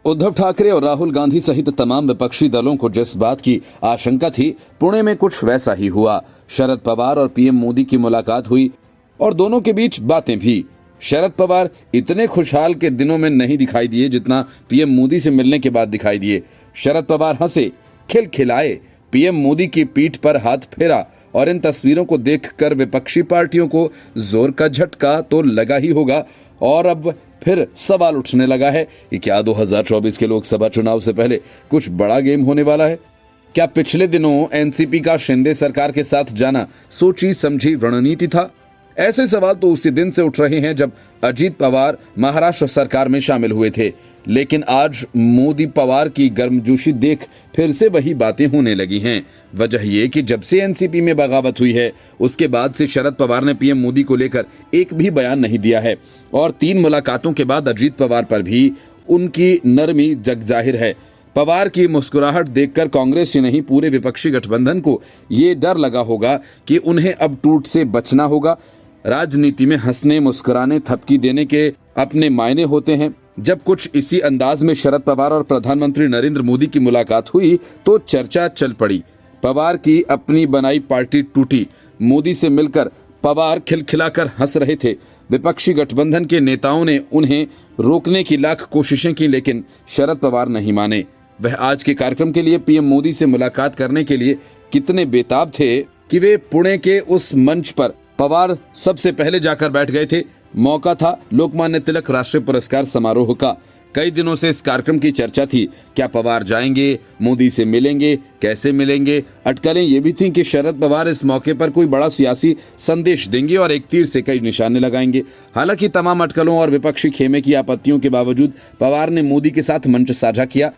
उद्धव ठाकरे और राहुल गांधी सहित तमाम विपक्षी दलों को जिस बात की आशंका थी, पुणे में कुछ वैसा ही हुआ। शरद पवार और पीएम मोदी की मुलाकात हुई और दोनों के बीच बातें भी। शरद पवार इतने खुशहाल के दिनों में नहीं दिखाई दिए जितना पीएम मोदी से मिलने के बाद दिखाई दिए। शरद पवार हंसे, खिलखिलाए, पीएम मोदी की पीठ पर हाथ फेरा और इन तस्वीरों को देखकर विपक्षी पार्टियों को जोर का झटका तो लगा ही होगा। और अब फिर सवाल उठने लगा है कि क्या 2024 के लोकसभा चुनाव से पहले कुछ बड़ा गेम होने वाला है? क्या पिछले दिनों एनसीपी का शिंदे सरकार के साथ जाना सोची समझी रणनीति था? ऐसे सवाल तो उसी दिन से उठ रहे हैं जब अजीत पवार महाराष्ट्र सरकार में शामिल हुए थे। लेकिन आज मोदी पवार की गर्मजोशी देख फिर से वही बातें होने लगी हैं। वजह यह कि जब से एनसीपी में बगावत हुई है, उसके बाद से शरद पवार ने पीएम मोदी को लेकर एक भी बयान नहीं दिया है और 3 मुलाकातों के बाद अजीत पवार पर भी उनकी नरमी जग जाहिर है। पवार की मुस्कुराहट देखकर कांग्रेस ही नहीं, पूरे विपक्षी गठबंधन को ये डर लगा होगा कि उन्हें अब टूट से बचना होगा। राजनीति में हंसने, मुस्कुराने, थपकी देने के अपने मायने होते हैं। जब कुछ इसी अंदाज में शरद पवार और प्रधानमंत्री नरेंद्र मोदी की मुलाकात हुई तो चर्चा चल पड़ी। पवार की अपनी बनाई पार्टी टूटी। मोदी से मिलकर पवार खिलखिलाकर हंस रहे थे। विपक्षी गठबंधन के नेताओं ने उन्हें रोकने की लाख कोशिशें की, लेकिन शरद पवार नहीं माने। वह आज के कार्यक्रम के लिए पीएम मोदी से मुलाकात करने के लिए कितने बेताब थे कि वे पुणे के उस मंच पर पवार सबसे पहले जाकर बैठ गए थे। मौका था लोकमान्य तिलक राष्ट्रीय पुरस्कार समारोह का। कई दिनों से इस कार्यक्रम की चर्चा थी, क्या पवार जाएंगे, मोदी से मिलेंगे, कैसे मिलेंगे। अटकलें ये भी थीं कि शरद पवार इस मौके पर कोई बड़ा सियासी संदेश देंगे और एक तीर से कई निशाने लगाएंगे। हालांकि तमाम अटकलों और विपक्षी खेमे की आपत्तियों के बावजूद पवार ने मोदी के साथ मंच साझा किया।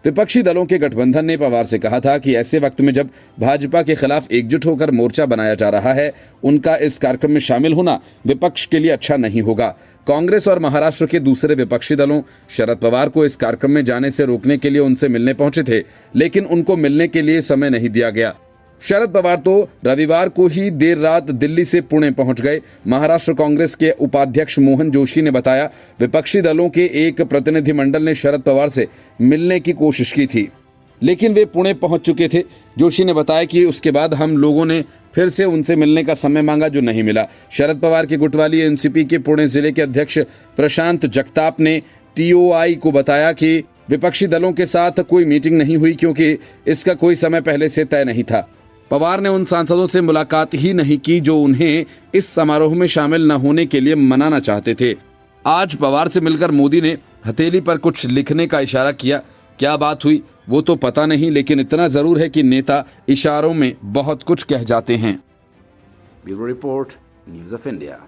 विपक्षी दलों के गठबंधन ने पवार से कहा था कि ऐसे वक्त में जब भाजपा के खिलाफ एकजुट होकर मोर्चा बनाया जा रहा है, उनका इस कार्यक्रम में शामिल होना विपक्ष के लिए अच्छा नहीं होगा। कांग्रेस और महाराष्ट्र के दूसरे विपक्षी दलों शरद पवार को इस कार्यक्रम में जाने से रोकने के लिए उनसे मिलने पहुंचे थे, लेकिन उनको मिलने के लिए समय नहीं दिया गया। शरद पवार तो रविवार को ही देर रात दिल्ली से पुणे पहुंच गए। महाराष्ट्र कांग्रेस के उपाध्यक्ष मोहन जोशी ने बताया, विपक्षी दलों के एक प्रतिनिधिमंडल ने शरद पवार से मिलने की कोशिश की थी, लेकिन वे पुणे पहुंच चुके थे। जोशी ने बताया कि उसके बाद हम लोगों ने फिर से उनसे मिलने का समय मांगा, जो नहीं मिला। शरद पवार के गुट वाली एनसीपी के पुणे जिले के अध्यक्ष प्रशांत जगताप ने टीओआई को बताया कि विपक्षी दलों के साथ कोई मीटिंग नहीं हुई क्योंकि इसका कोई समय पहले से तय नहीं था। पवार ने उन सांसदों से मुलाकात ही नहीं की जो उन्हें इस समारोह में शामिल न होने के लिए मनाना चाहते थे। आज पवार से मिलकर मोदी ने हथेली पर कुछ लिखने का इशारा किया। क्या बात हुई वो तो पता नहीं, लेकिन इतना जरूर है कि नेता इशारों में बहुत कुछ कह जाते हैं। Bureau report, news of India.